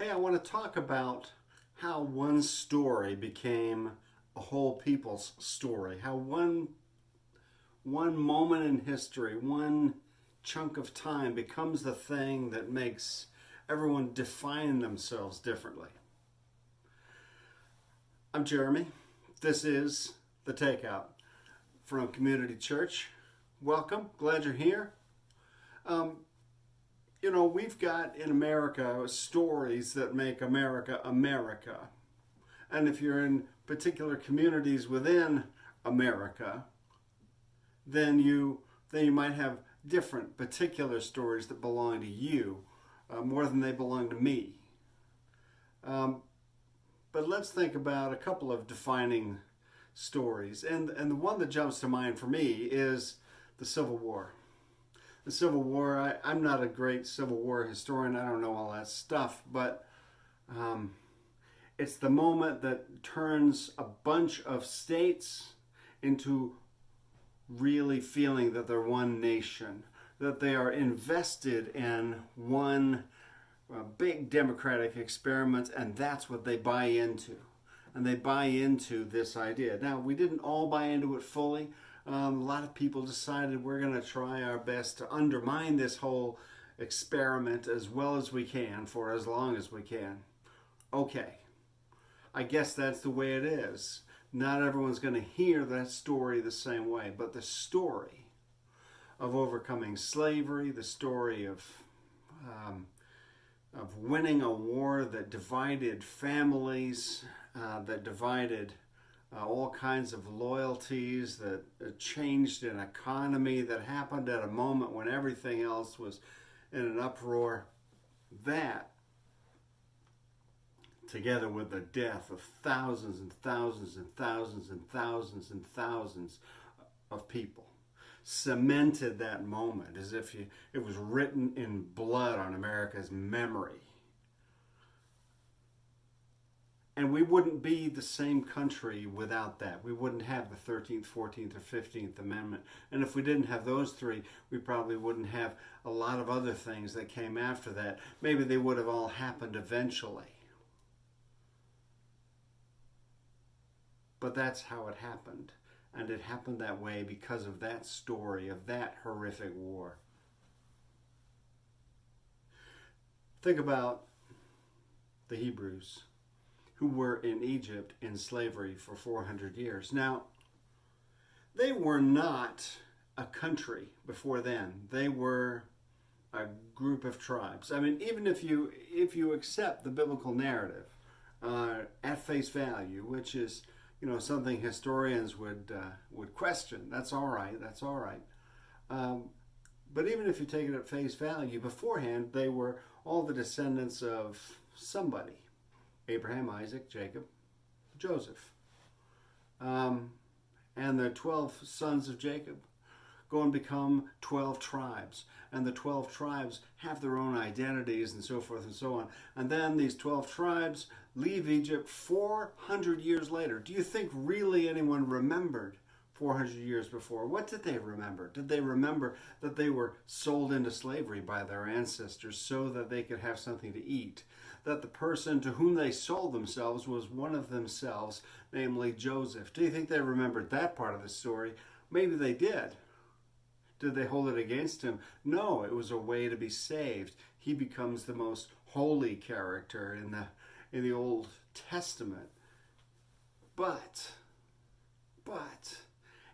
Hey, I want to talk about how one story became a whole people's story. How one moment in history, one chunk of time becomes the thing that makes everyone define themselves differently. I'm Jeremy. This is The Takeout from Community Church. Welcome. Glad you're here. Um, we've got in America stories that make America America. And if you're in particular communities within America, then you might have different particular stories that belong to you more than they belong to me. Um, but let's think about a couple of defining stories. And the one that jumps to mind for me is the Civil War. The Civil War, I'm not a great Civil War historian, I don't know all that stuff, but it's the moment that turns a bunch of states into really feeling that they're one nation, that they are invested in one big democratic experiment, and that's what they buy into. And they buy into this idea. Now, we didn't all buy into it fully. A lot of people decided we're going to try our best to undermine this whole experiment as well as we can for as long as we can. Okay, I guess that's the way it is. Not everyone's going to hear that story the same way, but the story of overcoming slavery, the story of winning a war that divided families, that divided all kinds of loyalties, that changed an economy, that happened at a moment when everything else was in an uproar. That, together with the death of thousands and thousands and thousands and thousands and thousands of people, cemented that moment as if it was written in blood on America's memory. And we wouldn't be the same country without that. We wouldn't have the 13th, 14th, or 15th Amendment. And if we didn't have those three, we probably wouldn't have a lot of other things that came after that. Maybe they would have all happened eventually. But that's how it happened. And it happened that way because of that story, of that horrific war. Think about the Hebrews, who were in Egypt in slavery for 400 years. Now, they were not a country before then. They were a group of tribes. I mean, even if you accept the biblical narrative at face value, which is something historians would question, that's all right. That's all right. But even if you take it at face value, beforehand they were all the descendants of somebody. Abraham, Isaac, Jacob, Joseph. And the 12 sons of Jacob go and become 12 tribes. And the 12 tribes have their own identities and so forth and so on. And then these 12 tribes leave Egypt 400 years later. Do you think really anyone remembered 400 years before? What did they remember? Did they remember that they were sold into slavery by their ancestors so that they could have something to eat? That the person to whom they sold themselves was one of themselves, namely Joseph. Do you think they remembered that part of the story? Maybe they did. Did they hold it against him? No, it was a way to be saved. He becomes the most holy character in the Old Testament. But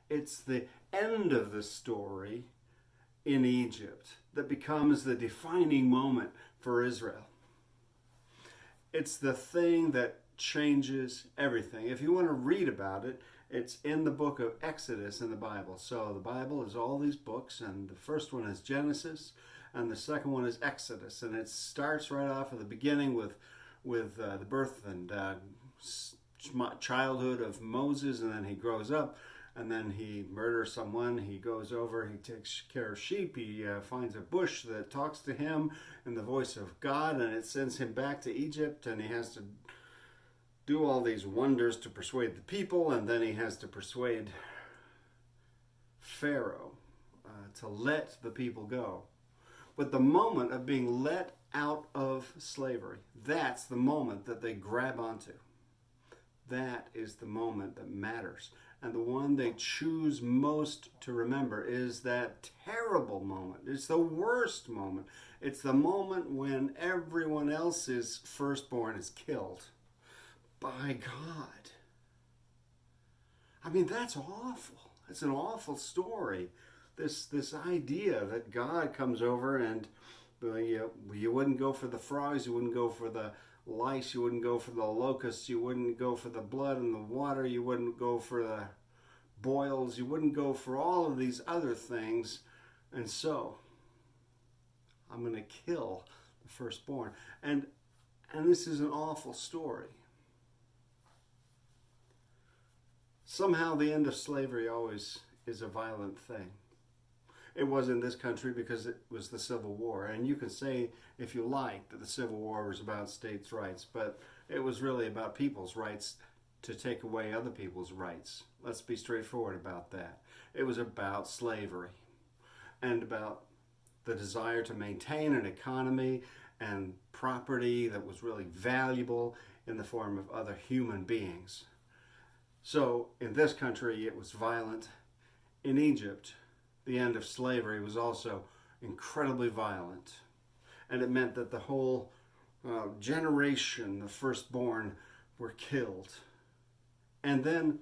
it's the end of the story in Egypt that becomes the defining moment for Israel. It's the thing that changes everything. If you want to read about it, it's in the book of Exodus in the Bible. So the Bible is all these books, and the first one is Genesis, and the second one is Exodus. And it starts right off at the beginning with the birth and childhood of Moses, and then he grows up, and then he murders someone. He goes over, he takes care of sheep, he finds a bush that talks to him in the voice of God, and it sends him back to Egypt, and he has to do all these wonders to persuade the people, and then he has to persuade Pharaoh to let the people go. But the moment of being let out of slavery. That's the moment that they grab onto. That is the moment that matters. And the one they choose most to remember is that terrible moment. It's the worst moment. It's the moment when everyone else's firstborn is killed by God. I mean, that's awful. It's an awful story. This idea that God comes over and you wouldn't go for the frogs, you wouldn't go for the lice, you wouldn't go for the locusts, you wouldn't go for the blood and the water, you wouldn't go for the boils, you wouldn't go for all of these other things, and so I'm going to kill the firstborn. And this is an awful story. Somehow the end of slavery always is a violent thing. It was in this country because it was the Civil War. And you can say, if you like, that the Civil War was about states' rights, but it was really about people's rights to take away other people's rights. Let's be straightforward about that. It was about slavery and about the desire to maintain an economy and property that was really valuable in the form of other human beings. So in this country, it was violent. In Egypt, the end of slavery was also incredibly violent. And it meant that the whole generation, the firstborn, were killed. And then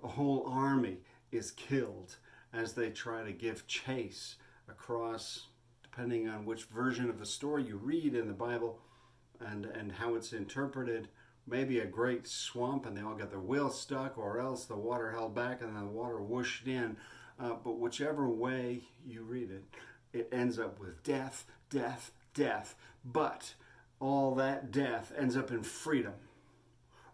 a whole army is killed as they try to give chase across, depending on which version of the story you read in the Bible and how it's interpreted, maybe a great swamp and they all got their wheels stuck, or else the water held back and then the water whooshed in. But whichever way you read it, it ends up with death, death, death. But all that death ends up in freedom.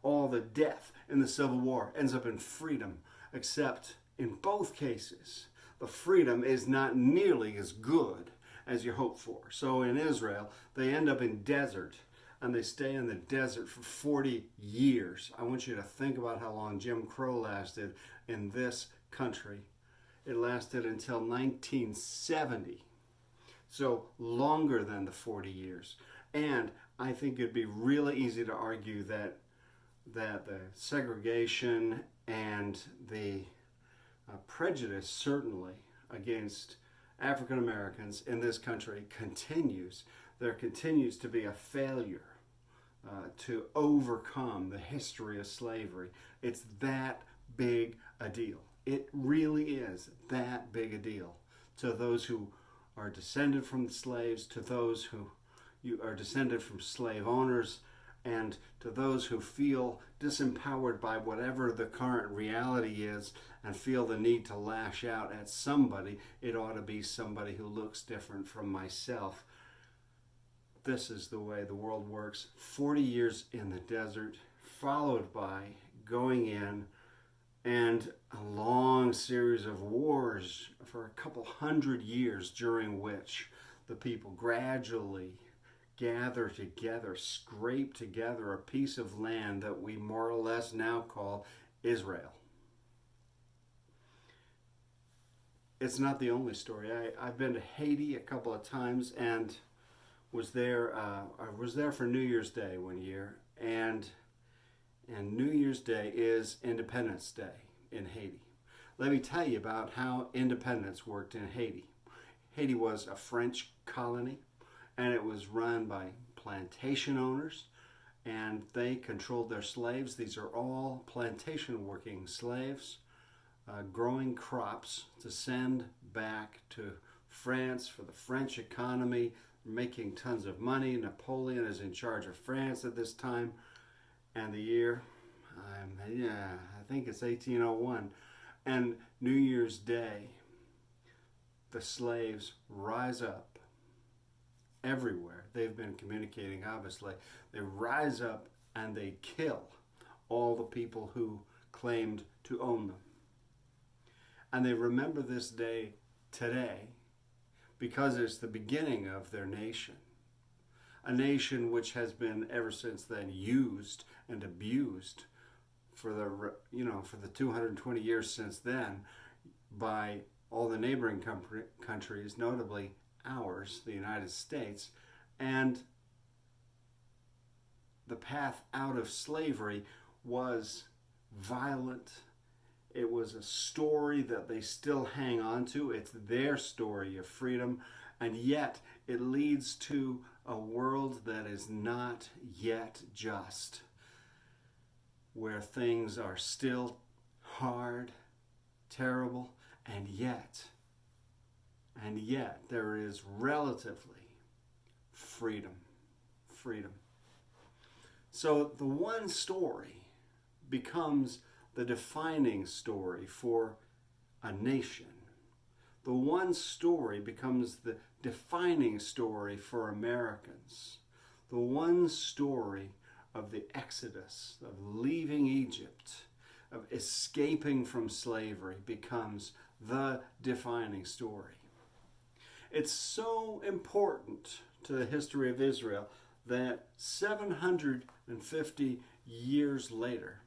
All the death in the Civil War ends up in freedom, except in both cases, the freedom is not nearly as good as you hope for. So in Israel, they end up in desert, and they stay in the desert for 40 years. I want you to think about how long Jim Crow lasted in this country. It lasted until 1970, so longer than the 40 years. And I think it'd be really easy to argue that the segregation and the prejudice, certainly, against African Americans in this country continues. There continues to be a failure to overcome the history of slavery. It's that big a deal. It really is that big a deal to those who are descended from the slaves, to those who are descended from slave owners, and to those who feel disempowered by whatever the current reality is and feel the need to lash out at somebody. It ought to be somebody who looks different from myself. This is the way the world works. 40 years in the desert, followed by going in and a long series of wars for a couple hundred years, during which the people gradually gather together, scrape together a piece of land that we more or less now call Israel. It's not the only story. I've been to Haiti a couple of times and was there. I was there for New Year's Day one year, and New Year's Day is Independence Day in Haiti. Let me tell you about how independence worked in Haiti. Haiti was a French colony, and it was run by plantation owners, and they controlled their slaves. These are all plantation working slaves, growing crops to send back to France for the French economy, making tons of money. Napoleon is in charge of France at this time, and the year, I think it's 1801. And New Year's Day, the slaves rise up everywhere. They've been communicating, obviously. They rise up and they kill all the people who claimed to own them. And they remember this day today because it's the beginning of their nation. A nation which has been ever since then used and abused for the 220 years since then by all the neighboring countries, notably ours, the United States, And the path out of slavery was violent. It was a story that they still hang on to. It's their story of freedom. And yet it leads to a world that is not yet just, where things are still hard, terrible, and yet there is relatively freedom. So the one story becomes the defining story for a nation. The one story becomes the defining story for Americans. The one story of the Exodus, of leaving Egypt, of escaping from slavery, becomes the defining story. It's so important to the history of Israel that 750 years later,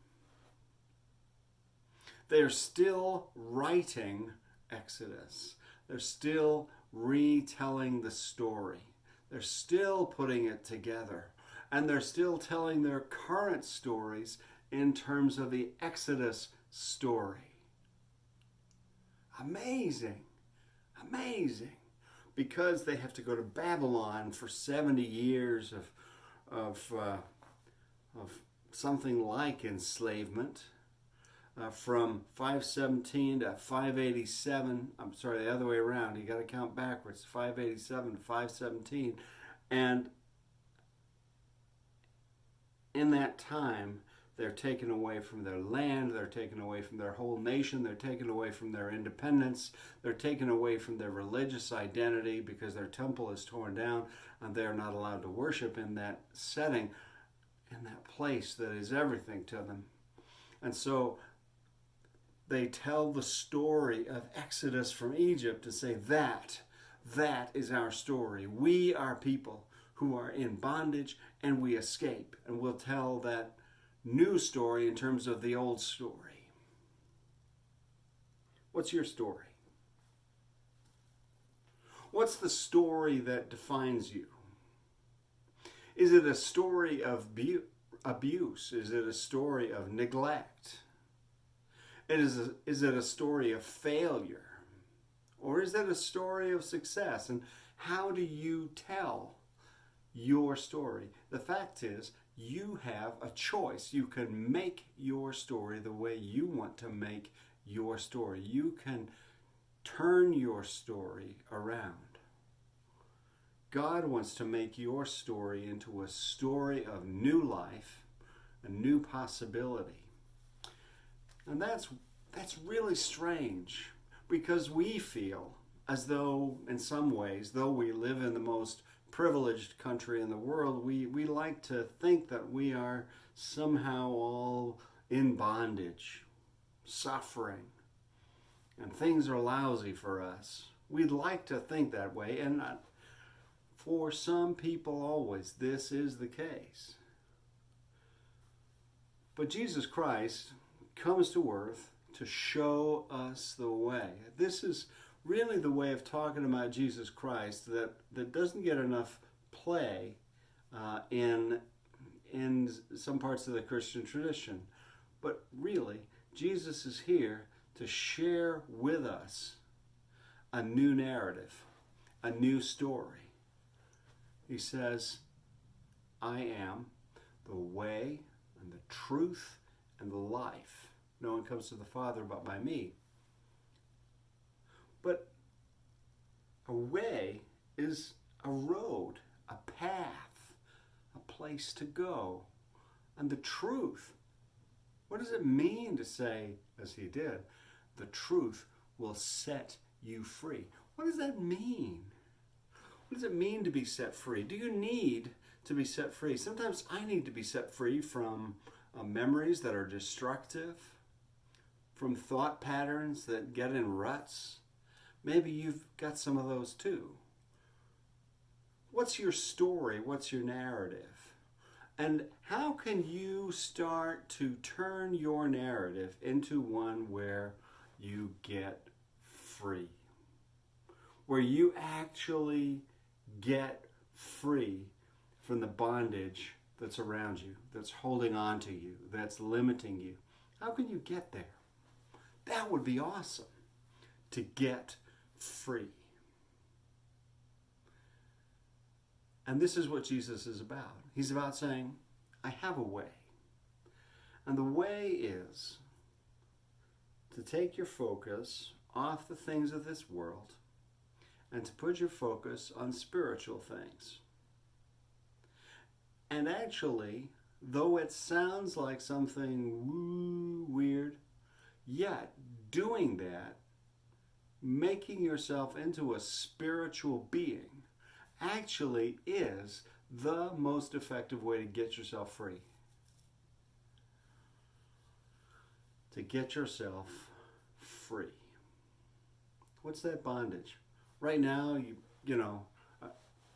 they're still writing Exodus. They're still retelling the story. They're still putting it together. And they're still telling their current stories in terms of the Exodus story. Amazing. Because they have to go to Babylon for 70 years of something like enslavement. From 517 to 587, I'm sorry, the other way around, you got to count backwards, 587 to 517, and in that time, they're taken away from their land, they're taken away from their whole nation, they're taken away from their independence, they're taken away from their religious identity because their temple is torn down and they're not allowed to worship in that setting, in that place that is everything to them. And so they tell the story of Exodus from Egypt to say that is our story. We are people who are in bondage and we escape. And we'll tell that new story in terms of the old story. What's your story? What's the story that defines you? Is it a story of abuse? Is it a story of neglect? Is it a story of failure? Or is it a story of success? And how do you tell your story? The fact is, you have a choice. You can make your story the way you want to make your story. You can turn your story around. God wants to make your story into a story of new life, a new possibility. And that's really strange, because we feel as though, in some ways, though we live in the most privileged country in the world, we like to think that we are somehow all in bondage, suffering, and things are lousy for us. We'd like to think that way, and for some people always this is the case. But Jesus Christ comes to earth to show us the way. This is really the way of talking about Jesus Christ that doesn't get enough play in some parts of the Christian tradition. But really, Jesus is here to share with us a new narrative, a new story. He says, I am the way and the truth and the life. No one comes to the Father but by me. But a way is a road, a path, a place to go. And the truth, what does it mean to say, as he did, the truth will set you free? What does that mean? What does it mean to be set free? Do you need to be set free? Sometimes I need to be set free from memories that are destructive, from thought patterns that get in ruts. Maybe you've got some of those too. What's your story? What's your narrative? And how can you start to turn your narrative into one where you get free? Where you actually get free from the bondage that's around you, that's holding on to you, that's limiting you. How can you get there? That would be awesome, to get free. And this is what Jesus is about. He's about saying, I have a way. And the way is to take your focus off the things of this world and to put your focus on spiritual things. And actually, though it sounds like something weird, yet doing that, making yourself into a spiritual being, actually is the most effective way to get yourself free. To get yourself free. What's that bondage? Right now,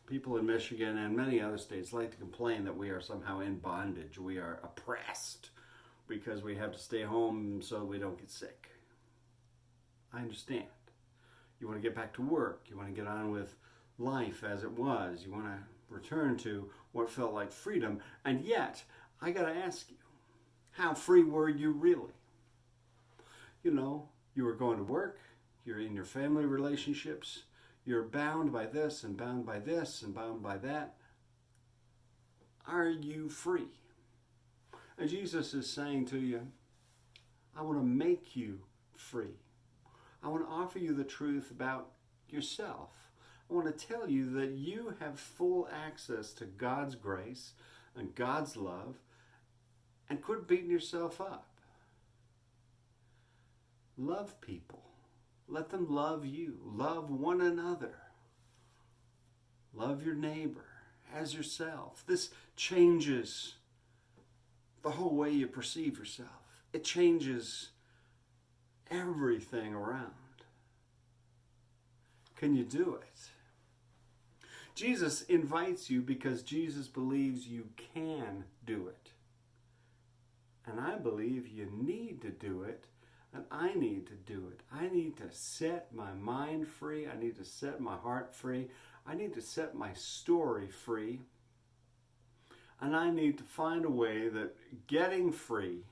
people in Michigan and many other states like to complain that we are somehow in bondage. We are oppressed because we have to stay home so we don't get sick. I understand. You want to get back to work. You want to get on with life as it was. You want to return to what felt like freedom. And yet, I got to ask you, how free were you really? You were going to work. You're in your family relationships. You're bound by this and bound by this and bound by that. Are you free? And Jesus is saying to you, I want to make you free. I want to offer you the truth about yourself. I want to tell you that you have full access to God's grace and God's love, and quit beating yourself up. Love people. Let them love you. Love one another. Love your neighbor as yourself. This changes the whole way you perceive yourself. It changes everything around. Can you do it? Jesus invites you because Jesus believes you can do it. And I believe you need to do it, and I need to do it. I need to set my mind free. I need to set my heart free. I need to set my story free. And I need to find a way that getting free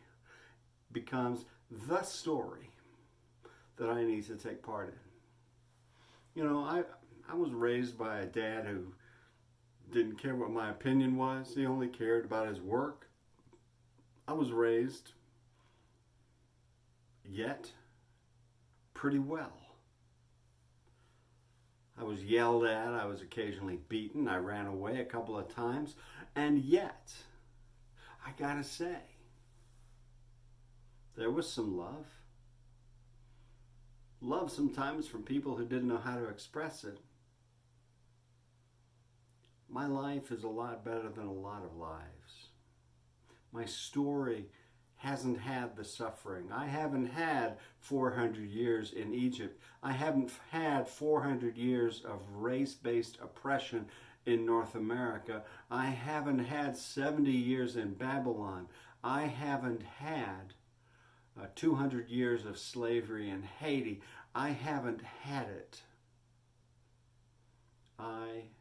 becomes the story that I need to take part in. I was raised by a dad who didn't care what my opinion was. He only cared about his work. I was raised, yet, pretty well. I was yelled at. I was occasionally beaten. I ran away a couple of times. And yet, I gotta say, there was some love. Love sometimes from people who didn't know how to express it. My life is a lot better than a lot of lives. My story hasn't had the suffering. I haven't had 400 years in Egypt. I haven't had 400 years of race-based oppression in North America. I haven't had 70 years in Babylon. I haven't had 200 years of slavery in Haiti. I haven't had it. I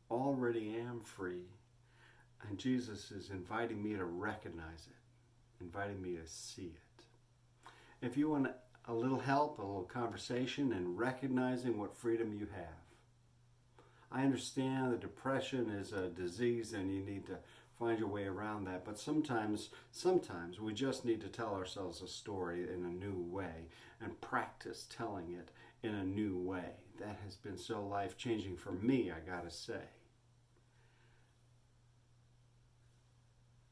already am free. And Jesus is inviting me to recognize it, inviting me to see it. If you want a little help, a little conversation in recognizing what freedom you have, I understand that depression is a disease and you need to find your way around that. But sometimes we just need to tell ourselves a story in a new way and practice telling it in a new way. That has been so life-changing for me, I gotta say.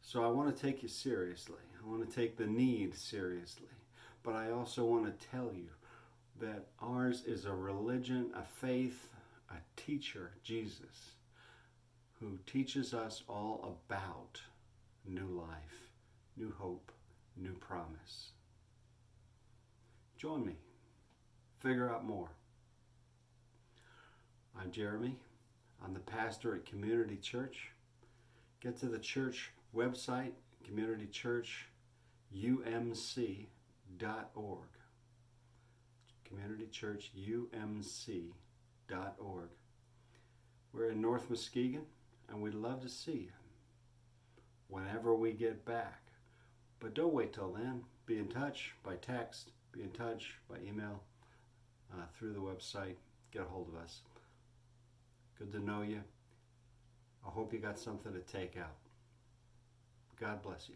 So I want to take you seriously. I want to take the need seriously. But I also want to tell you that ours is a religion, a faith, a teacher, Jesus, who teaches us all about new life, new hope, new promise. Join me. Figure out more. I'm Jeremy. I'm the pastor at Community Church. Get to the church website, communitychurchumc.org. Communitychurchumc.org. We're in North Muskegon, and we'd love to see you whenever we get back. But don't wait till then. Be in touch by text, be in touch by email, through the website. Get a hold of us. Good to know you. I hope you got something to take out. God bless you.